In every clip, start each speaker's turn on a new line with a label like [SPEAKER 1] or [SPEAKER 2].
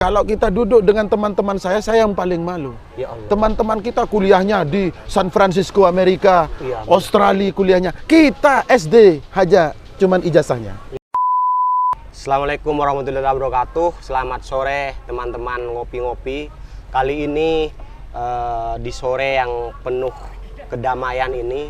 [SPEAKER 1] Kalau kita duduk dengan teman-teman saya yang paling malu.
[SPEAKER 2] Ya Allah.
[SPEAKER 1] Teman-teman kita kuliahnya di San Francisco, Amerika,
[SPEAKER 2] Ya,
[SPEAKER 1] Australia kuliahnya. Kita SD aja cuman ijazahnya.
[SPEAKER 2] Assalamualaikum warahmatullahi wabarakatuh. Selamat sore teman-teman ngopi-ngopi. Kali ini di sore yang penuh kedamaian ini,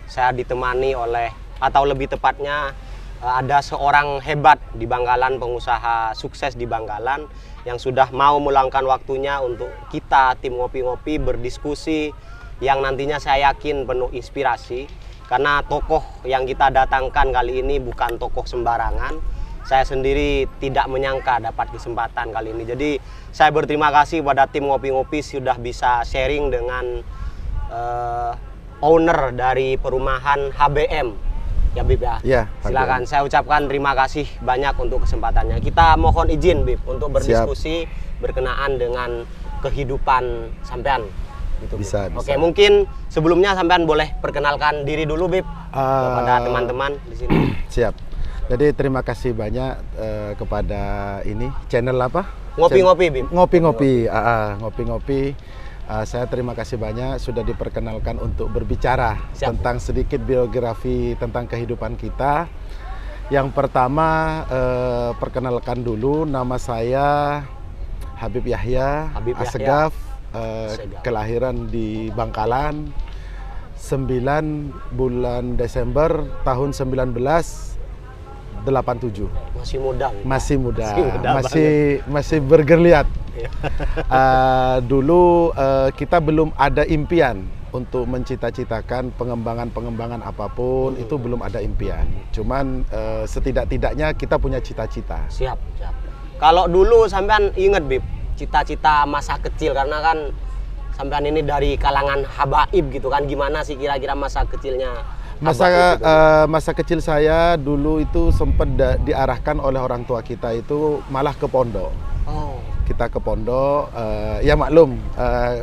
[SPEAKER 2] saya ditemani oleh, atau lebih tepatnya ada seorang hebat di Bangkalan, pengusaha sukses di Bangkalan yang sudah mau meluangkan waktunya untuk kita tim ngopi-ngopi berdiskusi yang nantinya saya yakin penuh inspirasi, karena tokoh yang kita datangkan kali ini bukan tokoh sembarangan. Saya sendiri tidak menyangka dapat kesempatan kali ini. Jadi saya berterima kasih pada tim ngopi-ngopi sudah bisa sharing dengan owner dari perumahan HBM. Ya Bib ya.
[SPEAKER 1] Ya,
[SPEAKER 2] silakan. Saya ucapkan terima kasih banyak untuk kesempatannya. Kita mohon izin Bib untuk berdiskusi berkenaan dengan kehidupan sampean. Gitu,
[SPEAKER 1] bisa.
[SPEAKER 2] Oke, mungkin sebelumnya sampean boleh perkenalkan diri dulu Bib kepada teman-teman di sini.
[SPEAKER 1] Siap. Jadi terima kasih banyak kepada ini channel apa?
[SPEAKER 2] Ngopi-ngopi Bib.
[SPEAKER 1] Ngopi-ngopi. Ngopi-ngopi. Saya terima kasih banyak sudah diperkenalkan untuk berbicara tentang sedikit biografi tentang kehidupan kita. Yang pertama, perkenalkan dulu, nama saya Habib Yahya Assegaf, kelahiran di Bangkalan 9 bulan Desember tahun 1987.
[SPEAKER 2] Masih muda.
[SPEAKER 1] Masih muda. Masih bergeliat. Dulu kita belum ada impian untuk mencita-citakan pengembangan apapun, itu belum ada impian. Cuman setidak-tidaknya kita punya cita-cita.
[SPEAKER 2] Siap. Kalau dulu sampean inget Bib, cita-cita masa kecil, karena kan sampean ini dari kalangan habaib gitu kan, gimana sih kira-kira masa kecilnya?
[SPEAKER 1] Masa kecil saya dulu itu sempat diarahkan oleh orang tua kita itu malah ke pondok.
[SPEAKER 2] Oh.
[SPEAKER 1] Kita ke pondok, ya maklum,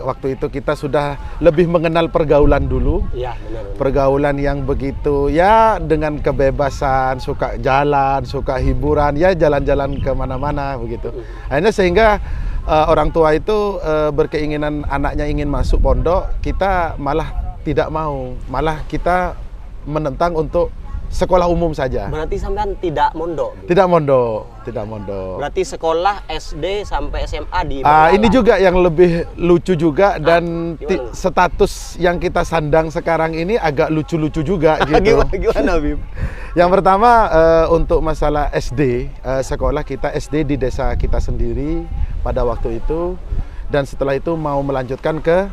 [SPEAKER 1] waktu itu kita sudah lebih mengenal pergaulan dulu.
[SPEAKER 2] Iya, benar.
[SPEAKER 1] Pergaulan yang begitu, ya dengan kebebasan, suka jalan, suka hiburan, ya jalan-jalan kemana-mana begitu. Akhirnya sehingga orang tua itu berkeinginan anaknya ingin masuk pondok, kita malah tidak mau, malah kita menentang untuk sekolah umum saja.
[SPEAKER 2] Berarti sampean tidak mondok?
[SPEAKER 1] Tidak mondok.
[SPEAKER 2] Berarti sekolah SD sampai SMA di
[SPEAKER 1] ini juga yang lebih lucu juga, dan status yang kita sandang sekarang ini agak lucu-lucu juga gitu.
[SPEAKER 2] Gimana Bib?
[SPEAKER 1] Yang pertama untuk masalah SD, sekolah kita SD di desa kita sendiri pada waktu itu, dan setelah itu mau melanjutkan ke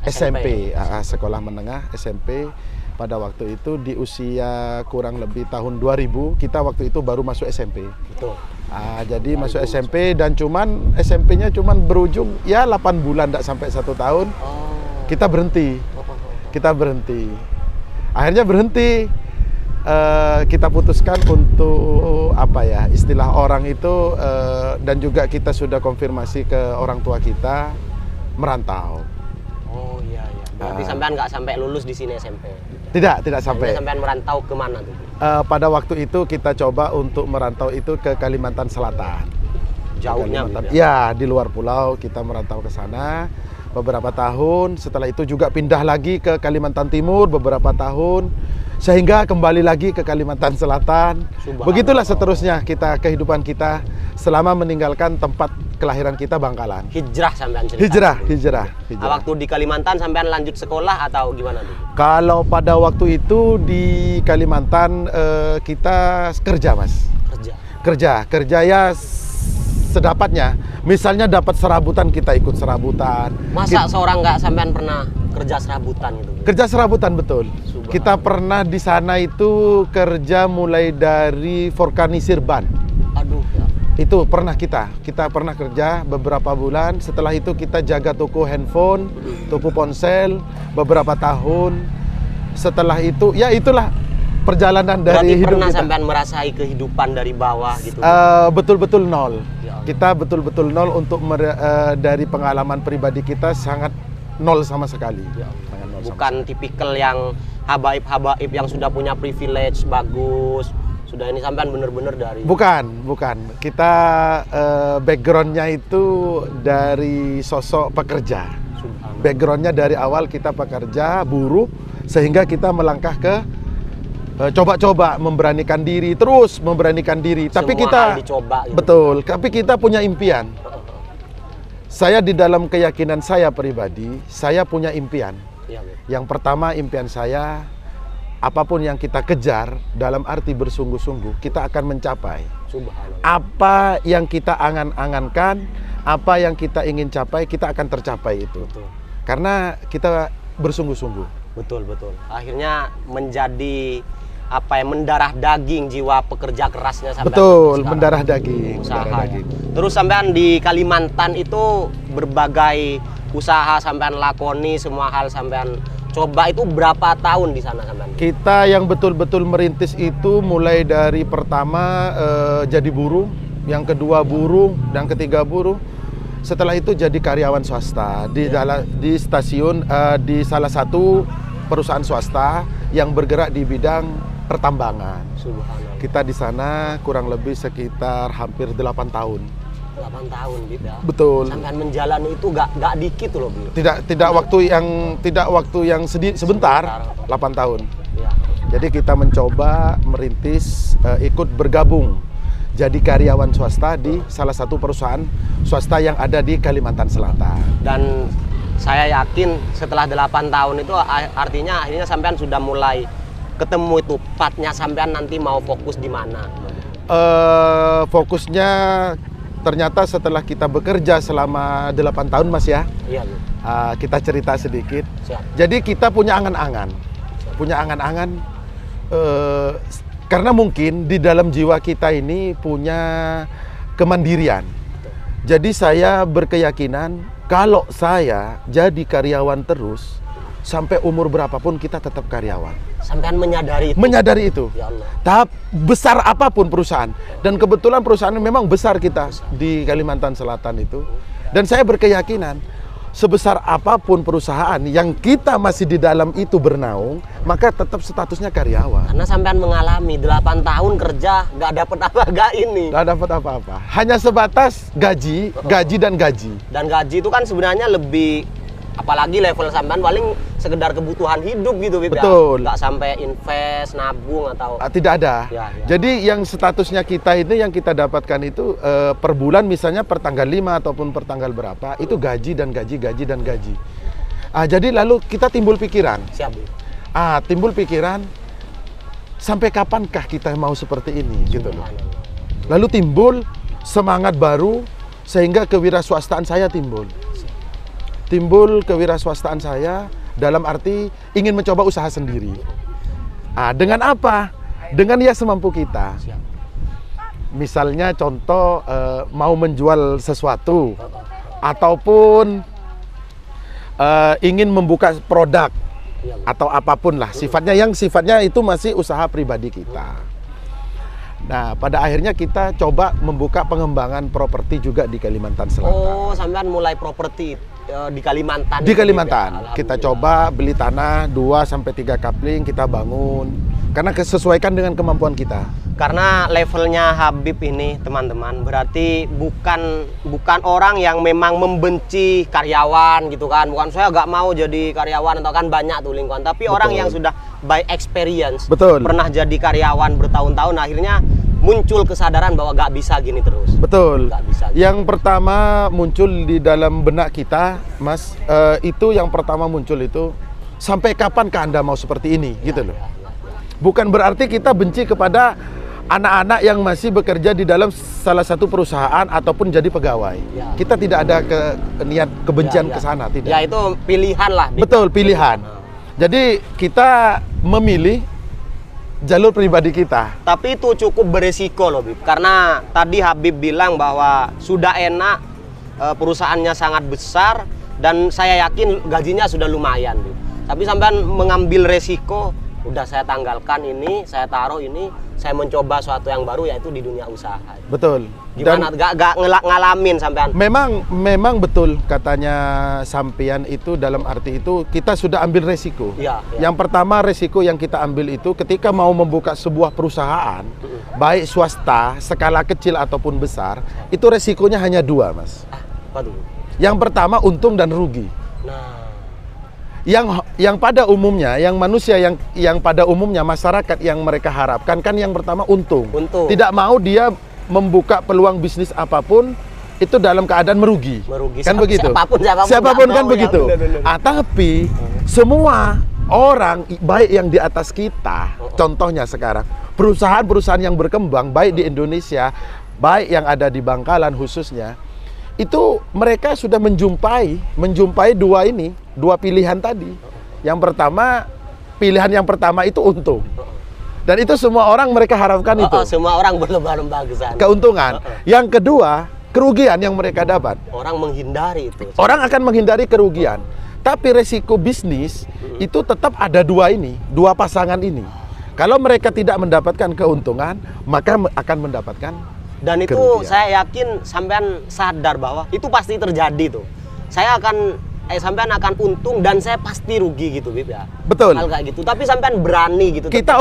[SPEAKER 1] SMP. Sekolah menengah SMP. Pada waktu itu di usia kurang lebih tahun 2000, kita waktu itu baru masuk SMP.
[SPEAKER 2] Betul.
[SPEAKER 1] Jadi masuk SMP, dan SMP-nya cuman berujung ya 8 bulan, tidak sampai 1 tahun. Kita berhenti. Akhirnya berhenti. Kita putuskan untuk apa ya, istilah orang itu, dan juga kita sudah konfirmasi ke orang tua kita, merantau.
[SPEAKER 2] Oh iya. Berarti sampean nggak sampai lulus di sini SMP?
[SPEAKER 1] Tidak sampai.
[SPEAKER 2] Sampean merantau kemana tuh?
[SPEAKER 1] Pada waktu itu kita coba untuk merantau itu ke Kalimantan Selatan.
[SPEAKER 2] Jauhnya?
[SPEAKER 1] Ya, di luar pulau kita merantau ke sana beberapa tahun. Setelah itu juga pindah lagi ke Kalimantan Timur beberapa tahun, sehingga kembali lagi ke Kalimantan Selatan. Begitulah seterusnya kehidupan kita selama meninggalkan tempat kelahiran kita Bangkalan.
[SPEAKER 2] Hijrah sampean cerita?
[SPEAKER 1] Hijrah.
[SPEAKER 2] Waktu di Kalimantan sampean lanjut sekolah atau gimana tuh?
[SPEAKER 1] Kalau pada waktu itu di Kalimantan kita kerja, Mas. Kerja ya sedapatnya. Misalnya dapat serabutan, kita ikut serabutan.
[SPEAKER 2] Masa seorang nggak sampean pernah kerja serabutan gitu?
[SPEAKER 1] Kerja serabutan, betul. Kita pernah di sana itu kerja mulai dari forkanisir ban.
[SPEAKER 2] Aduh.
[SPEAKER 1] Itu pernah kita pernah kerja beberapa bulan. Setelah itu kita jaga toko handphone, toko ponsel beberapa tahun. Setelah itu ya itulah perjalanan dari hidup kita. Berarti
[SPEAKER 2] pernah sampean merasai kehidupan dari bawah gitu?
[SPEAKER 1] Betul-betul nol. Kita betul-betul nol untuk dari pengalaman pribadi kita, sangat nol sama sekali.
[SPEAKER 2] Bukan tipikal yang habaib yang sudah punya privilege bagus, Sudah ini sampean bener-bener dari...
[SPEAKER 1] Bukan. Kita backgroundnya itu dari sosok pekerja. Backgroundnya dari awal kita pekerja, buruh, sehingga kita melangkah ke coba-coba, memberanikan diri, terus memberanikan diri. Tapi
[SPEAKER 2] Semua
[SPEAKER 1] kita
[SPEAKER 2] hal dicoba gitu.
[SPEAKER 1] Betul, tapi kita punya impian. Saya di dalam keyakinan saya pribadi, saya punya impian.
[SPEAKER 2] Iya, Bu.
[SPEAKER 1] Yang pertama, impian saya, apapun yang kita kejar dalam arti bersungguh-sungguh, kita akan mencapai.
[SPEAKER 2] Subhanallah.
[SPEAKER 1] Apa yang kita angan-angankan, apa yang kita ingin capai, kita akan tercapai itu.
[SPEAKER 2] Betul.
[SPEAKER 1] Karena kita bersungguh-sungguh.
[SPEAKER 2] Betul. Akhirnya menjadi apa ya, mendarah daging jiwa pekerja kerasnya sampean.
[SPEAKER 1] Betul,
[SPEAKER 2] sekarang.
[SPEAKER 1] mendarah daging.
[SPEAKER 2] Usaha.
[SPEAKER 1] Mendarah daging.
[SPEAKER 2] Terus sampean di Kalimantan itu berbagai usaha sampean lakoni, semua hal sampean coba, itu berapa tahun di sana sampean?
[SPEAKER 1] Kita yang betul-betul merintis itu mulai dari pertama jadi buruh, yang kedua buruh, dan ketiga buruh. Setelah itu jadi karyawan swasta di stasiun, di salah satu perusahaan swasta yang bergerak di bidang pertambangan.
[SPEAKER 2] Subhanallah.
[SPEAKER 1] Kita di sana kurang lebih sekitar hampir 8 tahun.
[SPEAKER 2] 8 tahun gitu ya.
[SPEAKER 1] Betul.
[SPEAKER 2] Sampean menjalani itu gak dikit loh, Bu.
[SPEAKER 1] Tidak waktu yang sebentar, 8 tahun.
[SPEAKER 2] Ya.
[SPEAKER 1] Jadi kita mencoba merintis, ikut bergabung jadi karyawan swasta di salah satu perusahaan swasta yang ada di Kalimantan Selatan.
[SPEAKER 2] Dan saya yakin setelah 8 tahun itu artinya akhirnya sampean sudah mulai ketemu itu partnya sampean nanti mau fokus di mana.
[SPEAKER 1] Fokusnya ternyata setelah kita bekerja selama 8 tahun, Mas ya.
[SPEAKER 2] Iya, Bu.
[SPEAKER 1] Kita cerita sedikit.
[SPEAKER 2] Siap.
[SPEAKER 1] Jadi kita punya angan-angan. Karena mungkin di dalam jiwa kita ini punya kemandirian. Jadi saya berkeyakinan kalau saya jadi karyawan terus, sampai umur berapapun kita tetap karyawan.
[SPEAKER 2] Sampean menyadari itu.
[SPEAKER 1] Menyadari itu.
[SPEAKER 2] Ya Allah.
[SPEAKER 1] Tahap besar apapun perusahaan. Dan kebetulan perusahaan memang besar kita di Kalimantan Selatan itu. Dan saya berkeyakinan sebesar apapun perusahaan yang kita masih di dalam itu bernaung, maka tetap statusnya karyawan.
[SPEAKER 2] Karena sampean mengalami 8 tahun kerja nggak dapat apa-apa ini.
[SPEAKER 1] Nggak dapat apa-apa. Hanya sebatas gaji dan gaji.
[SPEAKER 2] Dan gaji itu kan sebenarnya lebih, apalagi level sampean paling sekedar kebutuhan hidup gitu, Bib.
[SPEAKER 1] Betul.
[SPEAKER 2] Ya? Nggak sampai invest, nabung atau
[SPEAKER 1] Tidak ada.
[SPEAKER 2] Ya.
[SPEAKER 1] Jadi yang statusnya kita itu, yang kita dapatkan itu per bulan, misalnya per tanggal 5 ataupun per tanggal berapa, itu gaji dan gaji. Jadi lalu kita timbul pikiran.
[SPEAKER 2] Siap, Bib.
[SPEAKER 1] Timbul pikiran, sampai kapankah kita mau seperti ini, gitu loh. Lalu timbul semangat baru, sehingga kewirausahaan saya timbul. Kewirausahaan saya dalam arti ingin mencoba usaha sendiri. Dengan apa? Dengan ya semampu kita. Misalnya contoh mau menjual sesuatu, ataupun ingin membuka produk atau apapun lah, sifatnya itu masih usaha pribadi kita. Nah, pada akhirnya kita coba membuka pengembangan properti juga di Kalimantan Selatan.
[SPEAKER 2] Oh, sampean mulai properti di Kalimantan.
[SPEAKER 1] Di Kalimantan,
[SPEAKER 2] Ya,
[SPEAKER 1] kita coba beli tanah 2-3 kapling, kita bangun. Karena kesesuaikan dengan kemampuan kita.
[SPEAKER 2] Karena levelnya Habib ini, teman-teman, berarti bukan orang yang memang membenci karyawan gitu kan. Bukan saya nggak mau jadi karyawan, atau kan banyak tuh lingkungan. Tapi orang yang sudah by experience,
[SPEAKER 1] Betul.
[SPEAKER 2] pernah jadi karyawan bertahun-tahun, akhirnya muncul kesadaran bahwa nggak bisa gini terus.
[SPEAKER 1] Betul.
[SPEAKER 2] Nggak bisa gini.
[SPEAKER 1] Yang pertama muncul di dalam benak kita, Mas, itu yang pertama muncul itu, sampai kapankah Anda mau seperti ini, gitu loh. Bukan berarti kita benci kepada anak-anak yang masih bekerja di dalam salah satu perusahaan ataupun jadi pegawai.
[SPEAKER 2] Ya.
[SPEAKER 1] Kita tidak ada niat kebencian ke sana, tidak.
[SPEAKER 2] Ya, itu pilihan lah. Bib.
[SPEAKER 1] Betul, pilihan. Jadi kita memilih jalur pribadi kita.
[SPEAKER 2] Tapi itu cukup beresiko loh, Bib. Karena tadi Habib bilang bahwa sudah enak, perusahaannya sangat besar, dan saya yakin gajinya sudah lumayan, Bib. Tapi sampean mengambil resiko, udah saya tanggalkan ini, saya taruh ini, saya mencoba suatu yang baru, yaitu di dunia usaha.
[SPEAKER 1] Betul.
[SPEAKER 2] Gimana? Gak ngalamin sampean?
[SPEAKER 1] Memang betul katanya sampean itu, dalam arti itu kita sudah ambil resiko.
[SPEAKER 2] Iya.
[SPEAKER 1] Yang pertama resiko yang kita ambil itu ketika mau membuka sebuah perusahaan, baik swasta, skala kecil ataupun besar, itu resikonya hanya dua, Mas.
[SPEAKER 2] Apa tuh?
[SPEAKER 1] Yang pertama untung dan rugi.
[SPEAKER 2] Nah,
[SPEAKER 1] Yang pada umumnya, yang manusia yang pada umumnya masyarakat yang mereka harapkan kan yang pertama untung. Tidak mau dia membuka peluang bisnis apapun itu dalam keadaan merugi. Kan begitu. Siapapun kan begitu.
[SPEAKER 2] Ya,
[SPEAKER 1] Tapi semua orang baik yang di atas kita, contohnya sekarang perusahaan-perusahaan yang berkembang baik di Indonesia, baik yang ada di Bangkalan khususnya, itu mereka sudah menjumpai dua pilihan tadi. Pilihan yang pertama itu untung. Dan itu semua orang mereka harapkan itu.
[SPEAKER 2] Semua orang berlomba-lomba ke sana.
[SPEAKER 1] Keuntungan. Yang kedua, kerugian yang mereka dapat.
[SPEAKER 2] Orang menghindari itu.
[SPEAKER 1] Orang akan menghindari kerugian. Tapi resiko bisnis itu tetap ada dua pasangan ini. Kalau mereka tidak mendapatkan keuntungan, maka akan mendapatkan
[SPEAKER 2] dan itu
[SPEAKER 1] kerugian.
[SPEAKER 2] Saya yakin sampean sadar bahwa itu pasti terjadi tuh. Sampean akan untung dan saya pasti rugi gitu, Bib ya.
[SPEAKER 1] Betul.
[SPEAKER 2] Hal kayak gitu. Tapi sampean berani gitu.
[SPEAKER 1] Kita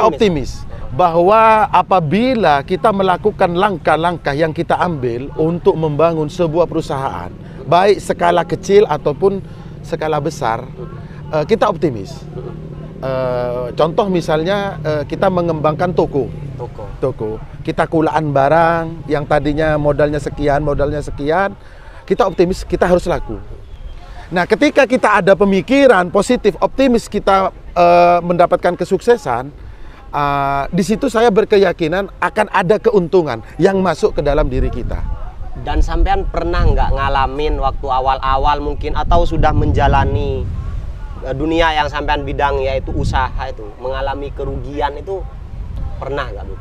[SPEAKER 1] optimis bahwa apabila kita melakukan langkah-langkah yang kita ambil untuk membangun sebuah perusahaan, baik skala kecil ataupun skala besar, kita optimis. Contoh misalnya kita mengembangkan toko. Kita kulaan barang yang tadinya modalnya sekian, kita optimis kita harus laku. Nah, ketika kita ada pemikiran positif, optimis kita mendapatkan kesuksesan, di situ saya berkeyakinan akan ada keuntungan yang masuk ke dalam diri kita.
[SPEAKER 2] Dan sampean pernah nggak ngalamin waktu awal-awal mungkin atau sudah menjalani dunia yang sampean bidang yaitu usaha itu mengalami kerugian itu pernah nggak, Bu?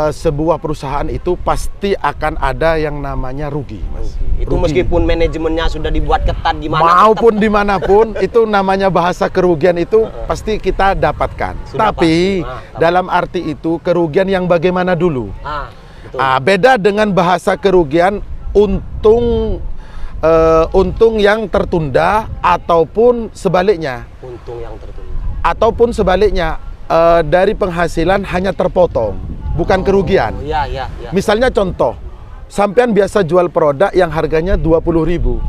[SPEAKER 1] Sebuah perusahaan itu pasti akan ada yang namanya rugi, Mas.
[SPEAKER 2] Itu rugi. Meskipun manajemennya sudah dibuat ketat di mana
[SPEAKER 1] maupun dimanapun itu namanya bahasa kerugian itu pasti kita dapatkan. Tapi dalam arti itu kerugian yang bagaimana dulu? Beda dengan bahasa kerugian untung yang tertunda ataupun sebaliknya.
[SPEAKER 2] Untung yang tertunda.
[SPEAKER 1] Ataupun sebaliknya. Dari penghasilan hanya terpotong, bukan kerugian.
[SPEAKER 2] Iya.
[SPEAKER 1] Misalnya contoh, sampean biasa jual produk yang harganya 20.000.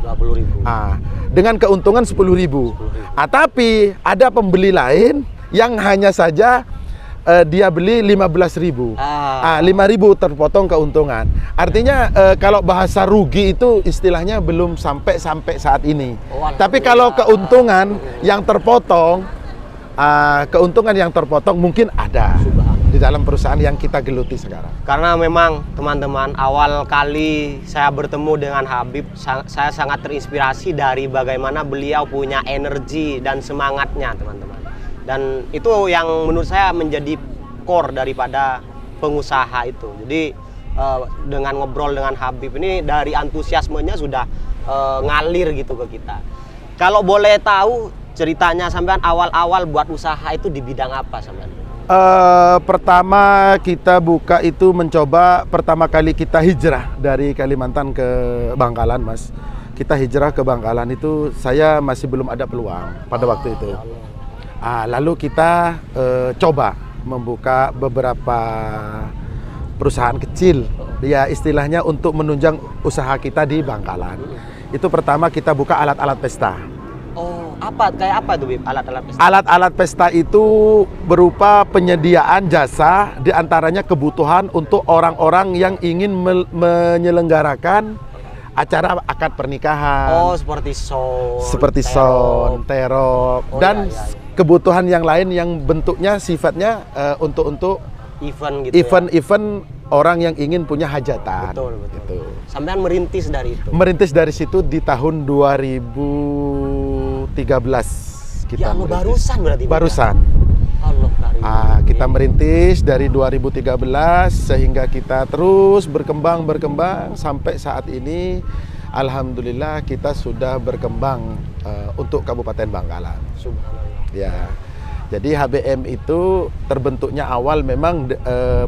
[SPEAKER 1] Dengan keuntungan 10.000. Tapi ada pembeli lain yang hanya saja dia beli 15.000. 5.000 terpotong keuntungan. Artinya kalau bahasa rugi itu istilahnya belum sampai saat ini. Tapi kalau keuntungan yang terpotong, mungkin ada di dalam perusahaan yang kita geluti sekarang.
[SPEAKER 2] Karena memang teman-teman, awal kali saya bertemu dengan Habib, saya sangat terinspirasi dari bagaimana beliau punya energi dan semangatnya, teman-teman. Dan itu yang menurut saya menjadi core daripada pengusaha itu. Jadi dengan ngobrol dengan Habib ini dari antusiasmenya sudah ngalir gitu ke kita. Kalau boleh tahu ceritanya sampean awal-awal buat usaha itu di bidang apa sampean?
[SPEAKER 1] Pertama kita buka itu mencoba pertama kali kita hijrah dari Kalimantan ke Bangkalan, Mas. Kita hijrah ke Bangkalan itu saya masih belum ada peluang pada waktu itu. Lalu kita coba membuka beberapa perusahaan kecil, ya istilahnya untuk menunjang usaha kita di Bangkalan. Itu pertama kita buka alat-alat pesta.
[SPEAKER 2] Kayak apa tuh, Bib, alat-alat pesta?
[SPEAKER 1] Alat-alat pesta itu berupa penyediaan jasa, diantaranya kebutuhan untuk orang-orang yang ingin menyelenggarakan acara akad pernikahan. Seperti sound, terop, dan kebutuhan yang lain yang bentuknya sifatnya untuk
[SPEAKER 2] event gitu.
[SPEAKER 1] Event orang yang ingin punya hajatan.
[SPEAKER 2] Betul.
[SPEAKER 1] Gitu.
[SPEAKER 2] Sampean merintis dari itu.
[SPEAKER 1] Merintis dari situ di tahun 2013 kita.
[SPEAKER 2] Barusan berarti.
[SPEAKER 1] Barusan. Kita merintis dari 2013 sehingga kita terus berkembang sampai saat ini. Alhamdulillah kita sudah berkembang untuk Kabupaten Bangkalan.
[SPEAKER 2] Subhanallah.
[SPEAKER 1] Ya. Jadi HBM itu terbentuknya awal memang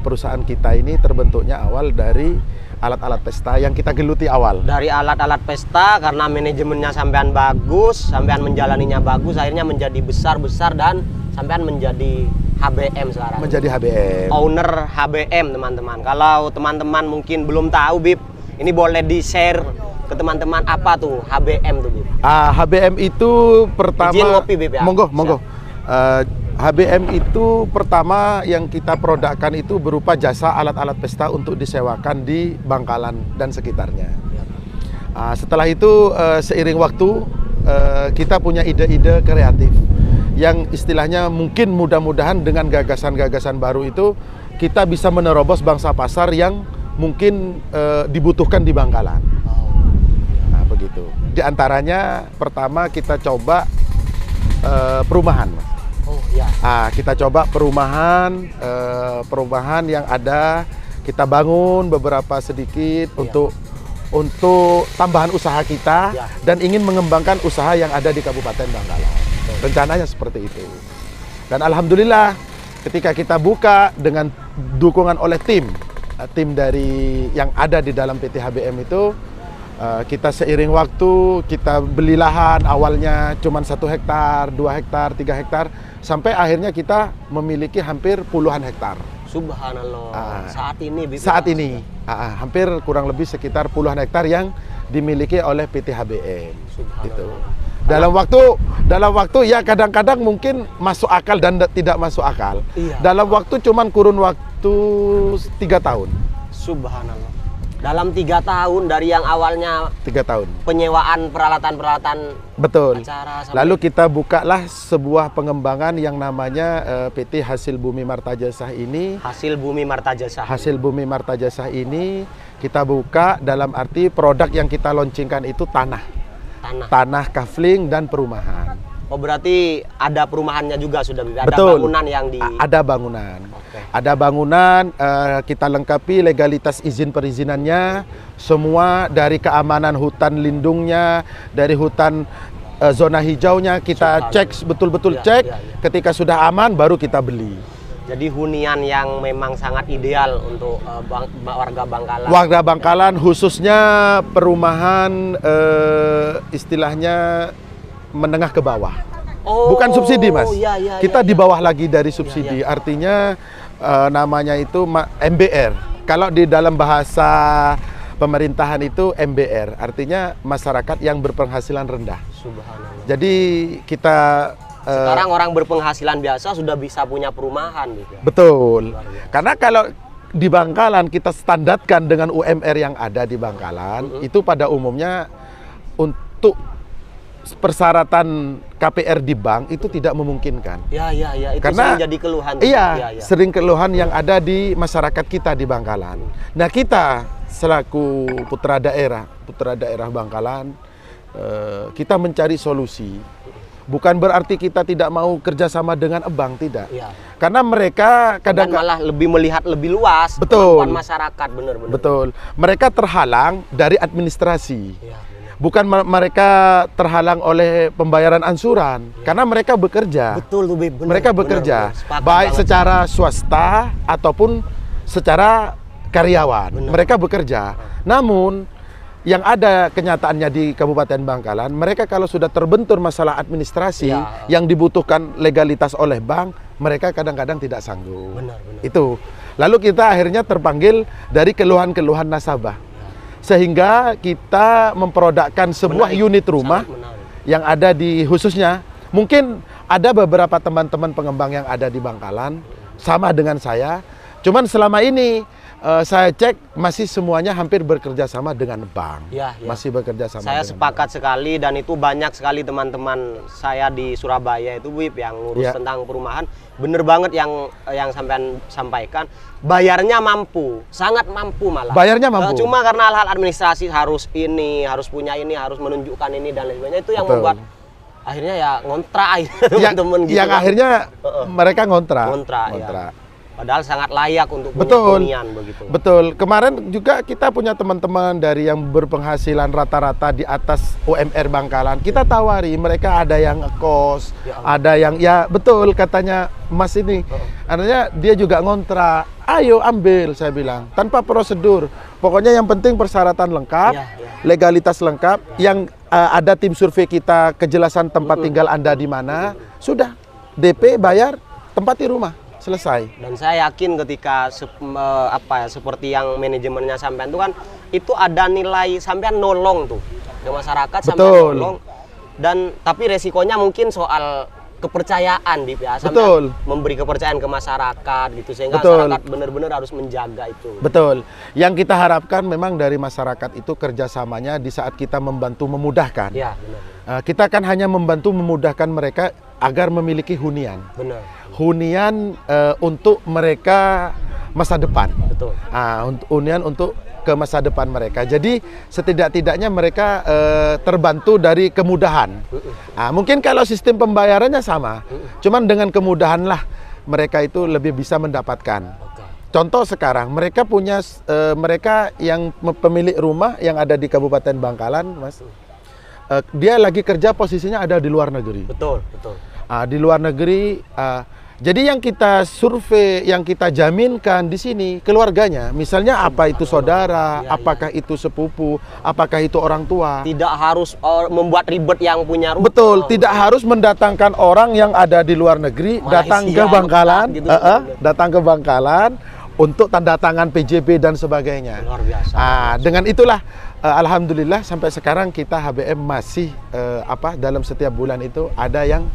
[SPEAKER 1] perusahaan kita ini terbentuknya awal dari alat-alat pesta yang kita geluti awal.
[SPEAKER 2] Dari alat-alat pesta karena manajemennya sampean bagus, sampean menjalaninya bagus, akhirnya menjadi besar-besar dan sampean menjadi HBM sekarang.
[SPEAKER 1] Menjadi HBM.
[SPEAKER 2] Owner HBM, teman-teman. Kalau teman-teman mungkin belum tahu, Bib, ini boleh di-share ke teman-teman apa tuh HBM tuh, Bib?
[SPEAKER 1] HBM itu pertama.
[SPEAKER 2] Izin ngopi, Bib, ya?
[SPEAKER 1] Monggo, monggo. HBM itu pertama yang kita produkkan itu berupa jasa alat-alat pesta untuk disewakan di Bangkalan dan sekitarnya. Setelah itu seiring waktu kita punya ide-ide kreatif yang istilahnya mungkin mudah-mudahan dengan gagasan-gagasan baru itu kita bisa menerobos bangsa pasar yang mungkin dibutuhkan di Bangkalan. Nah, begitu. Di antaranya pertama kita coba perumahan, Mas.
[SPEAKER 2] Oh ya.
[SPEAKER 1] Kita coba perumahan yang ada, kita bangun beberapa sedikit untuk tambahan usaha kita dan ingin mengembangkan usaha yang ada di Kabupaten Bangkalan. Rencananya seperti itu. Dan alhamdulillah ketika kita buka dengan dukungan oleh tim dari yang ada di dalam PT HBM itu, kita seiring waktu kita beli lahan awalnya cuma 1 hektar, 2 hektar, 3 hektar, sampai akhirnya kita memiliki hampir puluhan hektar.
[SPEAKER 2] Subhanallah. Saat ini, Bib,
[SPEAKER 1] saat ini hampir kurang lebih sekitar puluhan hektar yang dimiliki oleh PT HBM. Gitu. Dalam waktu ya kadang-kadang mungkin masuk akal dan tidak masuk akal.
[SPEAKER 2] Iya.
[SPEAKER 1] Dalam waktu cuman kurun waktu 3 tahun.
[SPEAKER 2] Subhanallah. Dalam 3 tahun dari yang awalnya
[SPEAKER 1] 3 tahun
[SPEAKER 2] penyewaan peralatan-peralatan
[SPEAKER 1] betul
[SPEAKER 2] acara
[SPEAKER 1] lalu kita bukalah sebuah pengembangan yang namanya PT Hasil Bumi Marta Jasah ini.
[SPEAKER 2] Hasil Bumi Marta Jasah.
[SPEAKER 1] Hasil Bumi Marta Jasah ini kita buka dalam arti produk yang kita launchingkan itu tanah kafling dan perumahan.
[SPEAKER 2] Oh, berarti ada perumahannya juga sudah, ada
[SPEAKER 1] betul.
[SPEAKER 2] Bangunan yang di...
[SPEAKER 1] Ada bangunan.
[SPEAKER 2] Okay.
[SPEAKER 1] Ada bangunan, kita lengkapi legalitas izin perizinannya, semua dari keamanan hutan lindungnya, dari hutan zona hijaunya, kita cek, betul-betul cek. Ketika sudah aman, baru kita beli.
[SPEAKER 2] Jadi hunian yang memang sangat ideal untuk warga Bangkalan.
[SPEAKER 1] Warga Bangkalan, khususnya perumahan istilahnya menengah ke bawah. Bukan subsidi, Mas. Kita di bawah lagi dari subsidi. Artinya namanya itu MBR. Kalau di dalam bahasa pemerintahan itu MBR, artinya masyarakat yang berpenghasilan rendah.
[SPEAKER 2] Subhanallah.
[SPEAKER 1] Jadi kita
[SPEAKER 2] sekarang orang berpenghasilan biasa sudah bisa punya perumahan gitu.
[SPEAKER 1] Betul. Karena kalau di Bangkalan kita standarkan dengan UMR yang ada di Bangkalan, itu pada umumnya untuk persyaratan KPR di bank itu tidak memungkinkan.
[SPEAKER 2] Ya, itu
[SPEAKER 1] karena
[SPEAKER 2] sering jadi keluhan.
[SPEAKER 1] Sering keluhan yang ada di masyarakat kita di Bangkalan. Nah, kita selaku putra daerah Bangkalan, kita mencari solusi. Bukan berarti kita tidak mau kerjasama dengan bank, tidak. Karena mereka kadang
[SPEAKER 2] malah lebih melihat lebih luas.
[SPEAKER 1] Betul.
[SPEAKER 2] Kemampuan masyarakat, benar-benar.
[SPEAKER 1] Betul. Mereka terhalang dari administrasi. Bukan mereka terhalang oleh pembayaran ansuran, karena mereka bekerja.
[SPEAKER 2] Betul tuh, bener,
[SPEAKER 1] mereka bekerja,
[SPEAKER 2] bener.
[SPEAKER 1] Baik secara swasta ataupun secara karyawan. Mereka bekerja. Namun yang ada kenyataannya di Kabupaten Bangkalan, mereka kalau sudah terbentur masalah administrasi yang dibutuhkan legalitas oleh bank, mereka kadang-kadang tidak sanggup.
[SPEAKER 2] Benar.
[SPEAKER 1] Itu. Lalu kita akhirnya terpanggil dari keluhan-keluhan nasabah. Sehingga kita memprodukkan sebuah unit rumah yang ada di khususnya. Mungkin ada beberapa teman-teman pengembang yang ada di Bangkalan sama dengan saya. Cuman selama ini saya cek masih semuanya hampir bekerja sama dengan bank. Masih bekerja sama.
[SPEAKER 2] Saya sepakat sekali, dan itu banyak sekali teman-teman saya di Surabaya itu, Wib, yang ngurus tentang perumahan. Bener banget yang sampean sampaikan. Bayarnya mampu, sangat mampu malah.
[SPEAKER 1] Bayarnya mampu.
[SPEAKER 2] Cuma karena hal-hal administrasi harus punya ini, harus menunjukkan ini dan lain sebagainya, itu yang membuat akhirnya ya ngontrak teman-teman gitu.
[SPEAKER 1] Yang akhirnya mereka ngontrak.
[SPEAKER 2] Padahal sangat layak untuk punya
[SPEAKER 1] Betul.
[SPEAKER 2] hunian begitu.
[SPEAKER 1] Betul. Kemarin juga kita punya teman-teman dari yang berpenghasilan rata-rata di atas UMR Bangkalan. Kita tawari, mereka ada yang ngekos,
[SPEAKER 2] Ya Allah.
[SPEAKER 1] ada yang ya betul katanya Mas ini. Artinya dia juga ngontrak. Ayo ambil, saya bilang, tanpa prosedur. Pokoknya yang penting persyaratan lengkap,
[SPEAKER 2] Ya, ya.
[SPEAKER 1] legalitas lengkap, yang ada tim survei kita, kejelasan tempat tinggal Anda di mana, sudah. DP bayar, tempati rumah. Selesai.
[SPEAKER 2] Dan saya yakin ketika seperti yang manajemennya sampean itu kan itu ada nilai sampean nolong tuh ke masyarakat, sampean
[SPEAKER 1] Betul.
[SPEAKER 2] nolong, dan tapi resikonya mungkin soal kepercayaan Bib ya, sampean
[SPEAKER 1] Betul.
[SPEAKER 2] memberi kepercayaan ke masyarakat gitu sehingga
[SPEAKER 1] Betul.
[SPEAKER 2] masyarakat benar-benar harus menjaga itu.
[SPEAKER 1] Betul. Yang kita harapkan memang dari masyarakat itu kerjasamanya di saat kita membantu memudahkan.
[SPEAKER 2] Ya, benar.
[SPEAKER 1] Kita kan hanya membantu memudahkan mereka agar memiliki hunian.
[SPEAKER 2] Benar.
[SPEAKER 1] Hunian untuk mereka masa depan.
[SPEAKER 2] Betul.
[SPEAKER 1] Hunian untuk ke masa depan mereka. Jadi setidak-tidaknya mereka terbantu dari kemudahan. Mungkin kalau sistem pembayarannya sama, cuman dengan kemudahan lah mereka itu lebih bisa mendapatkan.
[SPEAKER 2] Oke.
[SPEAKER 1] Contoh sekarang mereka punya mereka yang pemilik rumah yang ada di Kabupaten Bangkalan, Mas. Dia lagi kerja posisinya ada di luar negeri.
[SPEAKER 2] Betul, betul.
[SPEAKER 1] Di luar negeri. Jadi yang kita survei, yang kita jaminkan di sini keluarganya, misalnya apa itu saudara,
[SPEAKER 2] Ya,
[SPEAKER 1] apakah itu sepupu, apakah itu orang tua.
[SPEAKER 2] Tidak harus membuat ribet yang punya rumah.
[SPEAKER 1] Betul, tidak harus mendatangkan orang yang ada di luar negeri datang ke
[SPEAKER 2] Malaysia,
[SPEAKER 1] Bangkalan,
[SPEAKER 2] gitu.
[SPEAKER 1] datang ke Bangkalan untuk tanda tangan PJB dan sebagainya.
[SPEAKER 2] Luar biasa.
[SPEAKER 1] Dengan itulah alhamdulillah sampai sekarang kita HBM masih dalam setiap bulan itu ada yang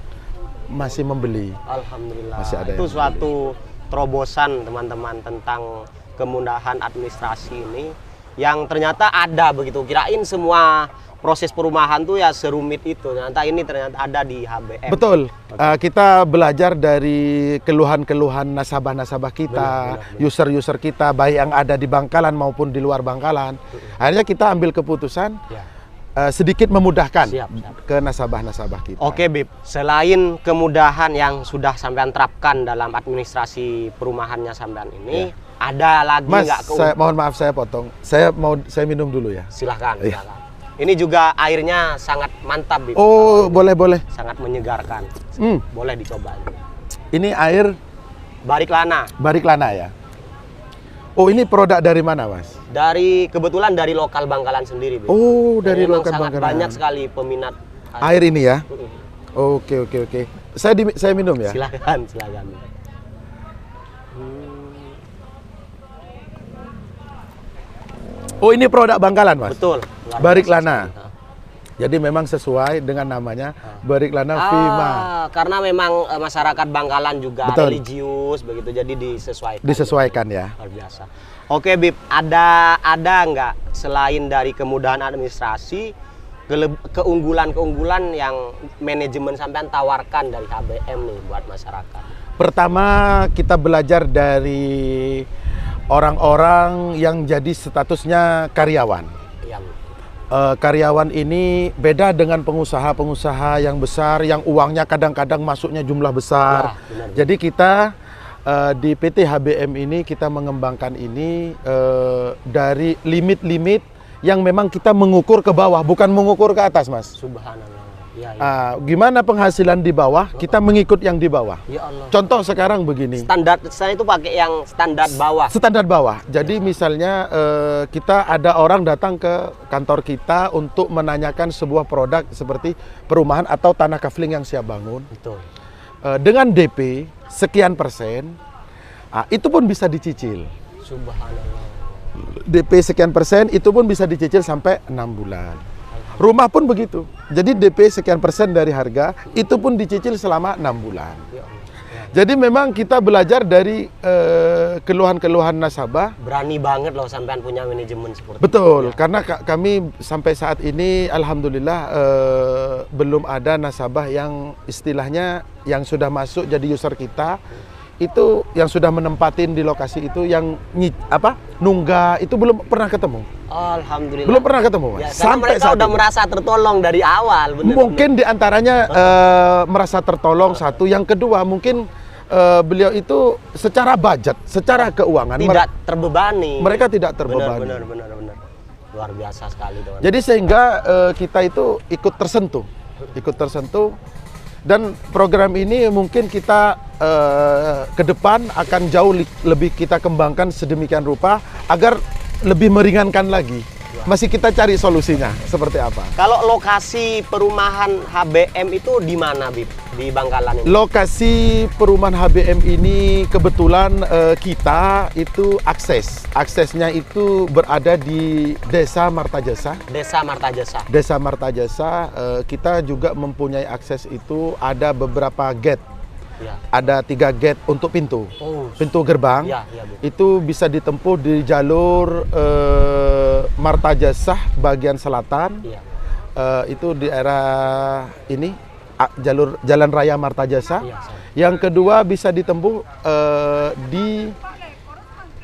[SPEAKER 1] masih membeli.
[SPEAKER 2] Alhamdulillah.
[SPEAKER 1] Masih ada
[SPEAKER 2] Itu
[SPEAKER 1] yang
[SPEAKER 2] suatu terobosan teman-teman tentang kemudahan administrasi ini yang ternyata ada begitu. Kirain semua proses perumahan tuh ya serumit itu. Ternyata ini ternyata ada di HBM.
[SPEAKER 1] Betul. Kita belajar dari keluhan-keluhan nasabah-nasabah kita,
[SPEAKER 2] Benar.
[SPEAKER 1] user-user kita, baik yang ada di Bangkalan maupun di luar Bangkalan. Akhirnya kita ambil keputusan
[SPEAKER 2] Ya.
[SPEAKER 1] sedikit memudahkan
[SPEAKER 2] Siap.
[SPEAKER 1] ke nasabah-nasabah kita.
[SPEAKER 2] Oke Bib, selain kemudahan yang sudah sampean terapkan dalam administrasi perumahannya sampean ini, ada lagi
[SPEAKER 1] Mas,
[SPEAKER 2] nggak
[SPEAKER 1] mohon maaf saya potong. Saya minum dulu ya.
[SPEAKER 2] Silahkan,
[SPEAKER 1] Iya.
[SPEAKER 2] silahkan. Ini juga airnya sangat mantap Bib.
[SPEAKER 1] Oh, boleh.
[SPEAKER 2] Sangat menyegarkan. Boleh dicoba.
[SPEAKER 1] Ini air
[SPEAKER 2] Bariklana.
[SPEAKER 1] Bariklana ya. Oh, ini produk dari mana, Mas?
[SPEAKER 2] Kebetulan dari lokal Bangkalan sendiri, Bib.
[SPEAKER 1] Oh, dari
[SPEAKER 2] Memang
[SPEAKER 1] lokal
[SPEAKER 2] sangat
[SPEAKER 1] Bangkalan.
[SPEAKER 2] banyak sekali peminat
[SPEAKER 1] Air ini ya.
[SPEAKER 2] Mm-mm.
[SPEAKER 1] Oke. Saya minum ya.
[SPEAKER 2] Silakan.
[SPEAKER 1] Oh, ini produk Bangkalan, Mas.
[SPEAKER 2] Betul. luar
[SPEAKER 1] Bariklana.
[SPEAKER 2] biasa sekali.
[SPEAKER 1] Jadi memang sesuai dengan namanya Bariklana Vima.
[SPEAKER 2] Karena memang masyarakat Bangkalan juga
[SPEAKER 1] Betul.
[SPEAKER 2] religius begitu, jadi disesuaikan.
[SPEAKER 1] Disesuaikan ya.
[SPEAKER 2] Luar biasa. Oke Bib, ada nggak selain dari kemudahan administrasi keunggulan-keunggulan yang manajemen sampean tawarkan dari HBM nih buat masyarakat?
[SPEAKER 1] Pertama, kita belajar dari orang-orang yang jadi statusnya karyawan.
[SPEAKER 2] Yang
[SPEAKER 1] Karyawan ini beda dengan pengusaha-pengusaha yang besar, yang uangnya kadang-kadang masuknya jumlah besar.
[SPEAKER 2] Ya, benar.
[SPEAKER 1] Jadi kita di PT HBM ini kita mengembangkan ini dari limit-limit yang memang kita mengukur ke bawah, bukan mengukur ke atas, Mas.
[SPEAKER 2] Subhanallah. Ya.
[SPEAKER 1] Gimana penghasilan di bawah, kita mengikut yang di bawah.
[SPEAKER 2] Ya Allah.
[SPEAKER 1] Contoh sekarang begini.
[SPEAKER 2] Standar saya itu pakai yang standar bawah.
[SPEAKER 1] Standar bawah. Jadi misalnya kita ada orang datang ke kantor kita untuk menanyakan sebuah produk seperti perumahan atau tanah kafling yang siap bangun.
[SPEAKER 2] Betul.
[SPEAKER 1] Dengan DP sekian persen, itu pun bisa dicicil.
[SPEAKER 2] Subhanallah.
[SPEAKER 1] DP sekian persen itu pun bisa dicicil sampai 6 bulan. Rumah pun begitu. Jadi DP sekian persen dari harga itu pun dicicil selama 6 bulan.
[SPEAKER 2] Ya Allah. Ya.
[SPEAKER 1] Jadi memang kita belajar dari keluhan-keluhan nasabah.
[SPEAKER 2] Berani banget loh sampean punya manajemen seperti
[SPEAKER 1] Betul,
[SPEAKER 2] itu.
[SPEAKER 1] karena kami sampai saat ini alhamdulillah belum ada nasabah yang istilahnya yang sudah masuk jadi user kita itu yang sudah menempatin di lokasi itu yang nunggah itu belum pernah ketemu.
[SPEAKER 2] Alhamdulillah.
[SPEAKER 1] Belum pernah ketemu, Mas.
[SPEAKER 2] Ya, karena mereka udah
[SPEAKER 1] ini.
[SPEAKER 2] merasa tertolong dari awal. Bener,
[SPEAKER 1] Mungkin diantaranya merasa tertolong satu, yang kedua mungkin beliau itu secara budget, secara keuangan
[SPEAKER 2] Tidak terbebani.
[SPEAKER 1] mereka tidak terbebani.
[SPEAKER 2] Benar. Luar biasa sekali dengan.
[SPEAKER 1] Jadi sehingga kita itu ikut tersentuh dan program ini mungkin kita ke depan akan jauh lebih kita kembangkan sedemikian rupa agar lebih meringankan lagi. Masih kita cari solusinya seperti apa.
[SPEAKER 2] Kalau lokasi perumahan HBM itu di mana, Bib? Di Bangkalan ini?
[SPEAKER 1] Lokasi perumahan HBM ini kebetulan kita itu aksesnya itu berada di Desa Martajasa.
[SPEAKER 2] Desa Martajasa.
[SPEAKER 1] Desa Martajasa, kita juga mempunyai akses itu ada beberapa gate.
[SPEAKER 2] Ya.
[SPEAKER 1] Ada 3 gate untuk pintu gerbang.
[SPEAKER 2] Ya, Bib.
[SPEAKER 1] Itu bisa ditempuh di jalur Martajasa bagian selatan.
[SPEAKER 2] Ya.
[SPEAKER 1] Itu di daerah ini jalur Jalan Raya Martajasa.
[SPEAKER 2] Ya,
[SPEAKER 1] Yang kedua bisa ditempuh di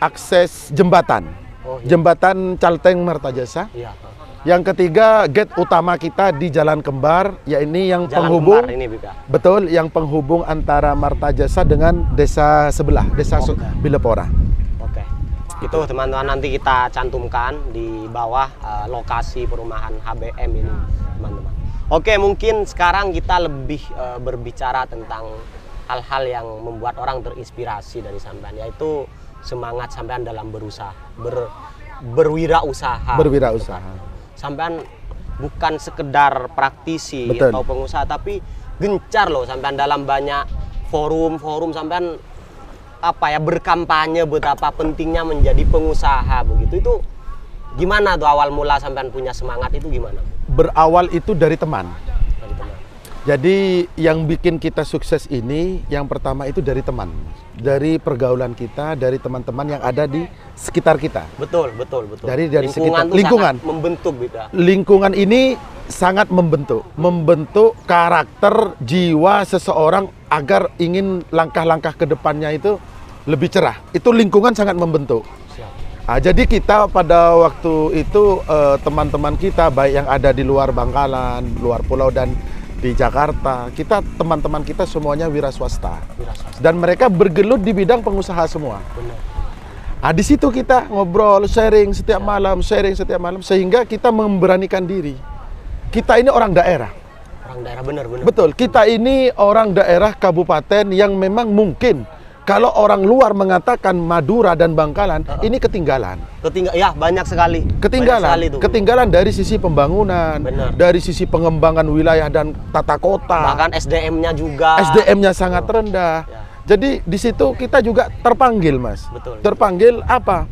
[SPEAKER 1] akses jembatan. Jembatan Calteng Martajasa.
[SPEAKER 2] Ya.
[SPEAKER 1] Yang ketiga gate utama kita di Jalan Kembar, ya ini yang
[SPEAKER 2] Jalan
[SPEAKER 1] penghubung.
[SPEAKER 2] Kembar ini, Bib, ya?
[SPEAKER 1] Betul, yang penghubung antara Martajasa dengan desa sebelah, Desa Bilepora.
[SPEAKER 2] Oke. Itu teman-teman nanti kita cantumkan di bawah lokasi perumahan HBM ini, teman-teman. Oke, mungkin sekarang kita lebih berbicara tentang hal-hal yang membuat orang terinspirasi dari sampean, yaitu semangat sampean dalam berusaha, berwirausaha.
[SPEAKER 1] Berwirausaha.
[SPEAKER 2] Sampean bukan sekedar praktisi
[SPEAKER 1] Betul.
[SPEAKER 2] atau pengusaha, tapi gencar loh sampean dalam banyak forum sampean berkampanye betapa pentingnya menjadi pengusaha begitu. Itu gimana tuh awal mula sampean punya semangat itu gimana?
[SPEAKER 1] Berawal itu dari teman.
[SPEAKER 2] Dari teman.
[SPEAKER 1] Jadi yang bikin kita sukses ini yang pertama itu dari teman. Dari pergaulan kita, dari teman-teman yang ada di sekitar kita.
[SPEAKER 2] Betul.
[SPEAKER 1] Dari
[SPEAKER 2] lingkungan
[SPEAKER 1] sekitar
[SPEAKER 2] tuh
[SPEAKER 1] lingkungan.
[SPEAKER 2] sangat membentuk gitu.
[SPEAKER 1] Lingkungan ini sangat membentuk karakter jiwa seseorang agar ingin langkah-langkah ke depannya itu lebih cerah. Itu lingkungan sangat membentuk. Nah, jadi kita pada waktu itu teman-teman kita baik yang ada di luar Bangkalan, luar pulau dan di Jakarta, teman-teman kita semuanya wira swasta. Dan mereka bergelut di bidang pengusaha semua.
[SPEAKER 2] Benar.
[SPEAKER 1] Nah, di situ kita ngobrol, sharing setiap malam, sehingga kita memberanikan diri. Kita ini orang daerah.
[SPEAKER 2] Orang daerah benar.
[SPEAKER 1] Betul, kita ini orang daerah kabupaten yang memang mungkin kalau orang luar mengatakan Madura dan Bangkalan, ini ketinggalan.
[SPEAKER 2] Ya, banyak sekali.
[SPEAKER 1] Ketinggalan dari sisi pembangunan,
[SPEAKER 2] Benar.
[SPEAKER 1] dari sisi pengembangan wilayah dan tata kota.
[SPEAKER 2] Bahkan SDM-nya juga.
[SPEAKER 1] SDM-nya sangat rendah.
[SPEAKER 2] Ya.
[SPEAKER 1] Jadi di situ kita juga terpanggil, Mas.
[SPEAKER 2] Betul.
[SPEAKER 1] Terpanggil apa?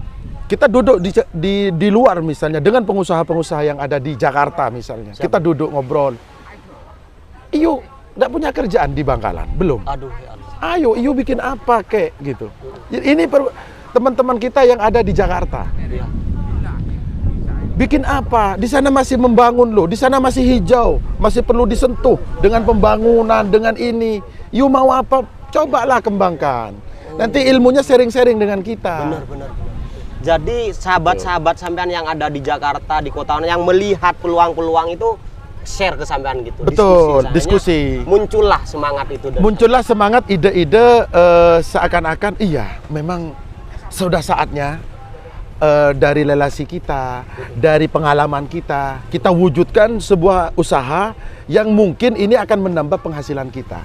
[SPEAKER 1] Kita duduk di luar misalnya dengan pengusaha-pengusaha yang ada di Jakarta misalnya. Kita duduk ngobrol. Iyo, nggak punya kerjaan di Bangkalan? Belum.
[SPEAKER 2] Aduh, ya Allah.
[SPEAKER 1] Ayo, iyo bikin apa kek gitu. Ini teman-teman kita yang ada di Jakarta.
[SPEAKER 2] Ya.
[SPEAKER 1] Bikin apa? Di sana masih membangun loh, di sana masih hijau, masih perlu disentuh dengan pembangunan, dengan ini. You mau apa? Cobalah kembangkan. Nanti ilmunya sharing-sharing dengan kita.
[SPEAKER 2] Benar. Jadi sahabat-sahabat sampean yang ada di Jakarta, di kota yang melihat peluang-peluang itu share ke sampean gitu.
[SPEAKER 1] Betul, diskusi.
[SPEAKER 2] Muncullah semangat itu.
[SPEAKER 1] Muncullah semangat, ide-ide seakan-akan iya, memang sudah saatnya dari relasi kita, dari pengalaman kita wujudkan sebuah usaha yang mungkin ini akan menambah penghasilan kita.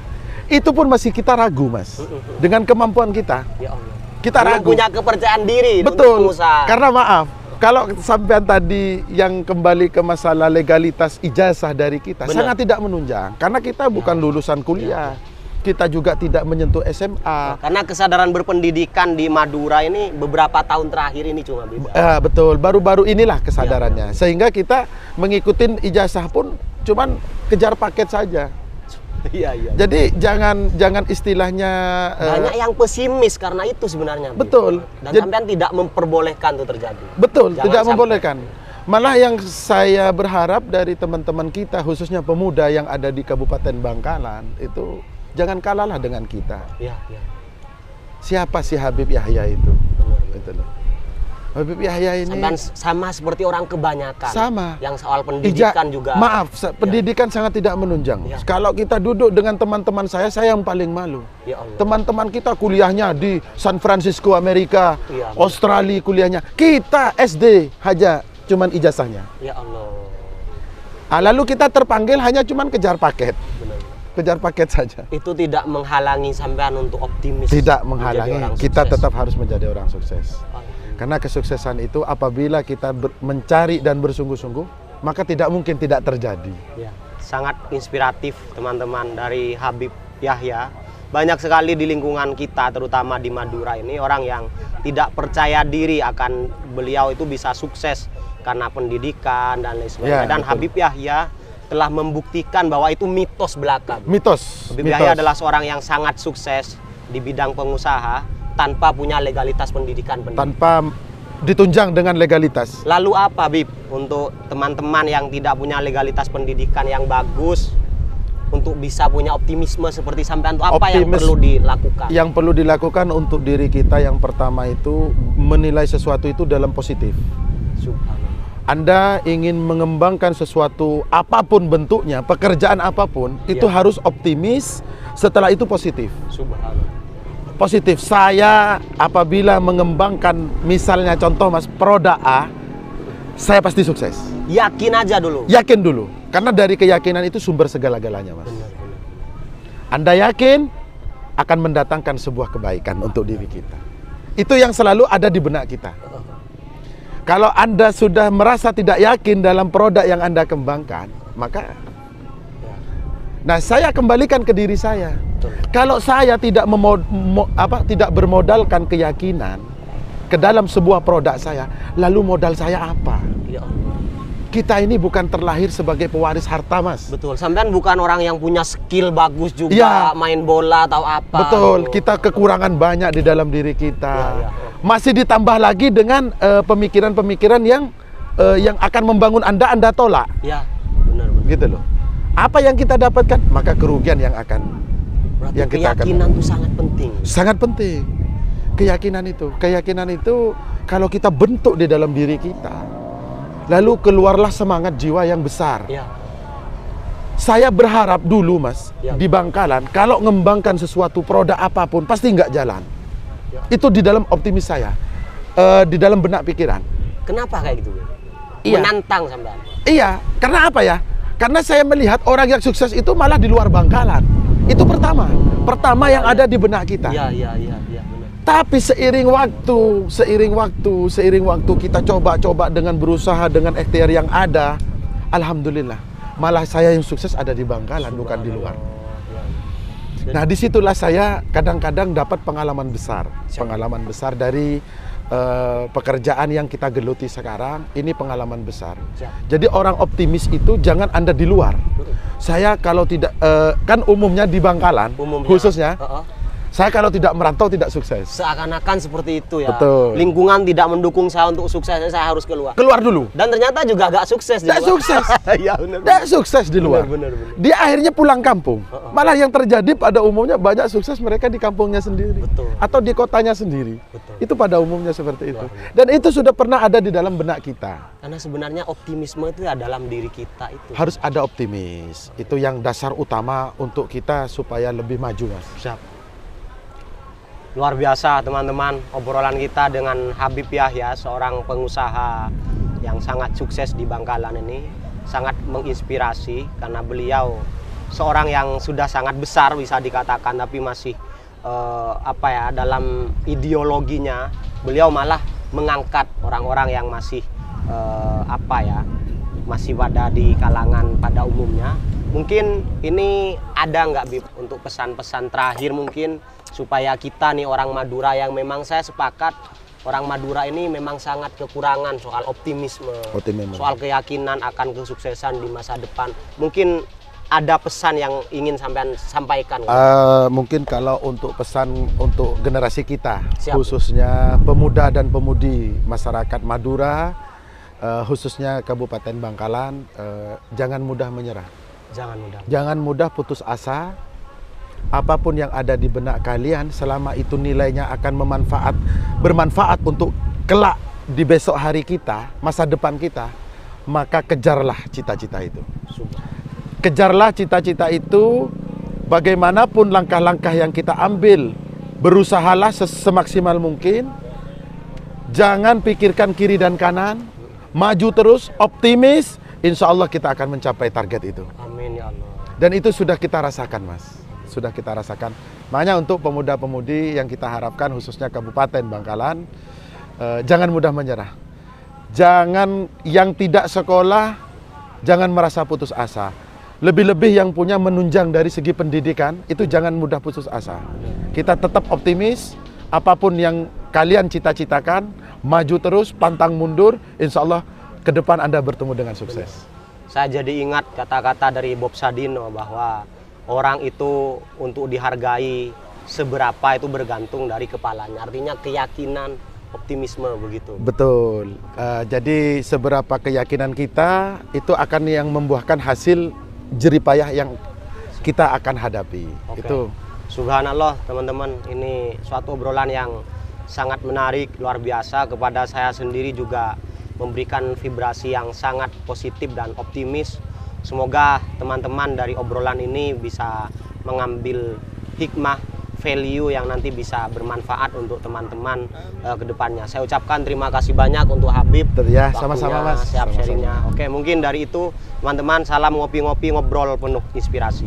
[SPEAKER 1] Itu pun masih kita ragu, Mas. Dengan kemampuan kita.
[SPEAKER 2] Ya Allah.
[SPEAKER 1] Kita ragu.
[SPEAKER 2] Punya kepercayaan diri.
[SPEAKER 1] Betul.
[SPEAKER 2] Untuk pengusaha.
[SPEAKER 1] Karena maaf, kalau sampean tadi yang kembali ke masalah legalitas ijazah dari kita,
[SPEAKER 2] Benar.
[SPEAKER 1] sangat tidak menunjang. Karena kita bukan lulusan kuliah. Kita juga tidak menyentuh SMA.
[SPEAKER 2] Karena kesadaran berpendidikan di Madura ini beberapa tahun terakhir ini cuma bisa.
[SPEAKER 1] Betul, baru-baru inilah kesadarannya. Sehingga kita mengikuti ijazah pun cuman kejar paket saja.
[SPEAKER 2] Iya.
[SPEAKER 1] Jadi jangan istilahnya
[SPEAKER 2] banyak yang pesimis karena itu sebenarnya.
[SPEAKER 1] Betul.
[SPEAKER 2] Dan sampean tidak memperbolehkan itu terjadi.
[SPEAKER 1] Betul,
[SPEAKER 2] Jangan
[SPEAKER 1] tidak
[SPEAKER 2] sampai.
[SPEAKER 1] membolehkan. Malah yang saya berharap dari teman-teman kita, khususnya pemuda yang ada di Kabupaten Bangkalan, itu jangan kalahlah dengan kita.
[SPEAKER 2] Iya.
[SPEAKER 1] Siapa si Habib Yahya itu?
[SPEAKER 2] Benar.
[SPEAKER 1] Gitu loh. Habib Yahya ini
[SPEAKER 2] Sampean sama seperti orang kebanyakan.
[SPEAKER 1] sama.
[SPEAKER 2] Yang soal pendidikan juga.
[SPEAKER 1] Maaf, pendidikan sangat tidak menunjang.
[SPEAKER 2] Ya.
[SPEAKER 1] Kalau kita duduk dengan teman-teman saya yang paling malu.
[SPEAKER 2] Ya Allah.
[SPEAKER 1] Teman-teman kita kuliahnya di San Francisco, Amerika,
[SPEAKER 2] Ya,
[SPEAKER 1] Australia kuliahnya. Kita SD aja cuman ijazahnya.
[SPEAKER 2] Ya Allah.
[SPEAKER 1] Lalu kita terpanggil hanya cuman kejar paket.
[SPEAKER 2] Benar.
[SPEAKER 1] Kejar paket saja.
[SPEAKER 2] Itu tidak menghalangi sampean untuk optimis.
[SPEAKER 1] Tidak
[SPEAKER 2] menjadi
[SPEAKER 1] menghalangi.
[SPEAKER 2] orang
[SPEAKER 1] Kita
[SPEAKER 2] sukses.
[SPEAKER 1] tetap harus menjadi orang sukses. Karena kesuksesan itu apabila kita mencari dan bersungguh-sungguh, maka tidak mungkin tidak terjadi.
[SPEAKER 2] Ya, sangat inspiratif teman-teman dari Habib Yahya. Banyak sekali di lingkungan kita, terutama di Madura ini, orang yang tidak percaya diri akan beliau itu bisa sukses karena pendidikan dan lain sebagainya.
[SPEAKER 1] Ya,
[SPEAKER 2] Dan
[SPEAKER 1] betul.
[SPEAKER 2] Habib Yahya telah membuktikan bahwa itu mitos belaka.
[SPEAKER 1] Mitos.
[SPEAKER 2] Habib Yahya adalah seorang yang sangat sukses di bidang pengusaha tanpa punya legalitas pendidikan.
[SPEAKER 1] Tanpa ditunjang dengan legalitas.
[SPEAKER 2] Lalu apa, Bib, untuk teman-teman yang tidak punya legalitas pendidikan yang bagus untuk bisa punya optimisme seperti sampean itu apa yang perlu dilakukan?
[SPEAKER 1] Yang perlu dilakukan untuk diri kita yang pertama itu menilai sesuatu itu dalam positif.
[SPEAKER 2] Subhanallah.
[SPEAKER 1] Anda ingin mengembangkan sesuatu apapun bentuknya, pekerjaan apapun, itu
[SPEAKER 2] Ya.
[SPEAKER 1] harus optimis, setelah itu positif.
[SPEAKER 2] Subhanallah.
[SPEAKER 1] Positif. Saya apabila mengembangkan misalnya contoh Mas produk A, saya pasti sukses.
[SPEAKER 2] Yakin aja dulu.
[SPEAKER 1] Yakin dulu. Karena dari keyakinan itu sumber segala-galanya, Mas.
[SPEAKER 2] Benar, benar.
[SPEAKER 1] Anda yakin akan mendatangkan sebuah kebaikan untuk diri kita. Itu yang selalu ada di benak kita. Kalau Anda sudah merasa tidak yakin dalam produk yang Anda kembangkan, maka saya kembalikan ke diri saya.
[SPEAKER 2] Betul.
[SPEAKER 1] Kalau saya tidak tidak bermodalkan keyakinan ke dalam sebuah produk saya, lalu modal saya apa?
[SPEAKER 2] Ya Allah.
[SPEAKER 1] Kita ini bukan terlahir sebagai pewaris harta, Mas.
[SPEAKER 2] Betul. Sampean bukan orang yang punya skill bagus juga,
[SPEAKER 1] Ya.
[SPEAKER 2] main bola atau apa.
[SPEAKER 1] Betul,
[SPEAKER 2] gitu.
[SPEAKER 1] kita kekurangan banyak di dalam diri kita.
[SPEAKER 2] Ya, ya.
[SPEAKER 1] Masih ditambah lagi dengan pemikiran-pemikiran yang akan membangun Anda tolak.
[SPEAKER 2] Ya, benar, benar.
[SPEAKER 1] Gitu loh. Apa yang kita dapatkan, maka kerugian yang akan
[SPEAKER 2] Berarti
[SPEAKER 1] yang kita akan
[SPEAKER 2] keyakinan itu sangat penting.
[SPEAKER 1] sangat penting. Keyakinan itu kalau kita bentuk di dalam diri kita, lalu keluarlah semangat jiwa yang besar.
[SPEAKER 2] Ya.
[SPEAKER 1] Saya berharap dulu, Mas,
[SPEAKER 2] Ya.
[SPEAKER 1] di Bangkalan, kalau ngembangkan sesuatu produk apapun pasti nggak jalan.
[SPEAKER 2] Ya.
[SPEAKER 1] Itu di dalam optimis saya, di dalam benak pikiran.
[SPEAKER 2] Kenapa kayak gitu?
[SPEAKER 1] Iya.
[SPEAKER 2] Menantang sampean.
[SPEAKER 1] Iya, karena apa ya? Karena saya melihat orang yang sukses itu malah di luar Bangkalan. Itu pertama yang ada di benak kita.
[SPEAKER 2] Iya, benar.
[SPEAKER 1] Tapi seiring waktu kita coba dengan berusaha dengan ikhtiar yang ada, alhamdulillah, malah saya yang sukses ada di Bangkalan bukan di luar. Nah, disitulah saya kadang-kadang dapat pengalaman besar dari pekerjaan yang kita geluti sekarang. Ini pengalaman besar. Jadi orang optimis itu jangan Anda di luar. Saya kalau tidak kan umumnya di Bangkalan khususnya, saya kalau tidak merantau tidak sukses.
[SPEAKER 2] Seakan-akan seperti itu ya.
[SPEAKER 1] Betul.
[SPEAKER 2] Lingkungan tidak mendukung saya untuk sukses, saya harus keluar.
[SPEAKER 1] Keluar dulu.
[SPEAKER 2] Dan ternyata juga gak sukses di
[SPEAKER 1] Tidak
[SPEAKER 2] luar.
[SPEAKER 1] sukses.
[SPEAKER 2] Iya, benar.
[SPEAKER 1] Tidak sukses di luar.
[SPEAKER 2] Benar.
[SPEAKER 1] Dia akhirnya pulang kampung. Malah yang terjadi pada umumnya banyak sukses mereka di kampungnya sendiri.
[SPEAKER 2] Betul.
[SPEAKER 1] Atau di kotanya sendiri.
[SPEAKER 2] Betul.
[SPEAKER 1] Itu pada umumnya seperti itu. Dan itu sudah pernah ada di dalam benak kita.
[SPEAKER 2] Karena sebenarnya optimisme itu ya dalam diri kita itu.
[SPEAKER 1] Harus ada optimis. Itu yang dasar utama untuk kita supaya lebih maju, Mas.
[SPEAKER 2] Siap. Luar biasa teman-teman obrolan kita dengan Habib Yahya, seorang pengusaha yang sangat sukses di Bangkalan ini. Sangat menginspirasi karena beliau seorang yang sudah sangat besar bisa dikatakan, tapi masih dalam ideologinya beliau malah mengangkat orang-orang yang masih masih pada di kalangan pada umumnya. Mungkin ini ada nggak, Bib, untuk pesan-pesan terakhir mungkin supaya kita nih orang Madura yang memang saya sepakat orang Madura ini memang sangat kekurangan soal optimisme. Soal keyakinan akan kesuksesan di masa depan. Mungkin ada pesan yang ingin sampean sampaikan?
[SPEAKER 1] Mungkin kalau untuk pesan untuk generasi kita,
[SPEAKER 2] Siap.
[SPEAKER 1] khususnya pemuda dan pemudi masyarakat Madura, khususnya Kabupaten Bangkalan, jangan mudah menyerah. Jangan mudah putus asa. Apapun yang ada di benak kalian, selama itu nilainya akan bermanfaat untuk kelak di besok hari kita, masa depan kita, maka kejarlah cita-cita itu. Kejarlah cita-cita itu, bagaimanapun langkah-langkah yang kita ambil, berusahalah semaksimal mungkin. Jangan pikirkan kiri dan kanan, maju terus, optimis, insya Allah kita akan mencapai target itu.
[SPEAKER 2] Amin ya Allah.
[SPEAKER 1] Dan itu sudah kita rasakan, Mas. Sudah kita rasakan. Makanya untuk pemuda-pemudi yang kita harapkan, khususnya Kabupaten Bangkalan, jangan mudah menyerah. Jangan yang tidak sekolah, jangan merasa putus asa. Lebih-lebih yang punya menunjang dari segi pendidikan, itu jangan mudah putus asa. Kita tetap optimis, apapun yang kalian cita-citakan, maju terus, pantang mundur, insya Allah ke depan Anda bertemu dengan sukses.
[SPEAKER 2] Saya jadi ingat kata-kata dari Bob Sadino bahwa orang itu untuk dihargai seberapa itu bergantung dari kepalanya. Artinya keyakinan, optimisme begitu.
[SPEAKER 1] Betul. Jadi seberapa keyakinan kita itu akan yang membuahkan hasil jeripayah yang kita akan hadapi.
[SPEAKER 2] Oke.
[SPEAKER 1] Itu.
[SPEAKER 2] Subhanallah teman-teman, ini suatu obrolan yang sangat menarik, luar biasa. Kepada saya sendiri juga memberikan vibrasi yang sangat positif dan optimis. Semoga teman-teman dari obrolan ini bisa mengambil hikmah, value yang nanti bisa bermanfaat untuk teman-teman ke depannya. Saya ucapkan terima kasih banyak untuk Habib.
[SPEAKER 1] Ya,
[SPEAKER 2] Waktunya,
[SPEAKER 1] sama-sama Mas.
[SPEAKER 2] Siap
[SPEAKER 1] Sama-sama.
[SPEAKER 2] sharingnya. Oke, mungkin dari itu teman-teman, salam ngopi-ngopi, ngobrol penuh inspirasi.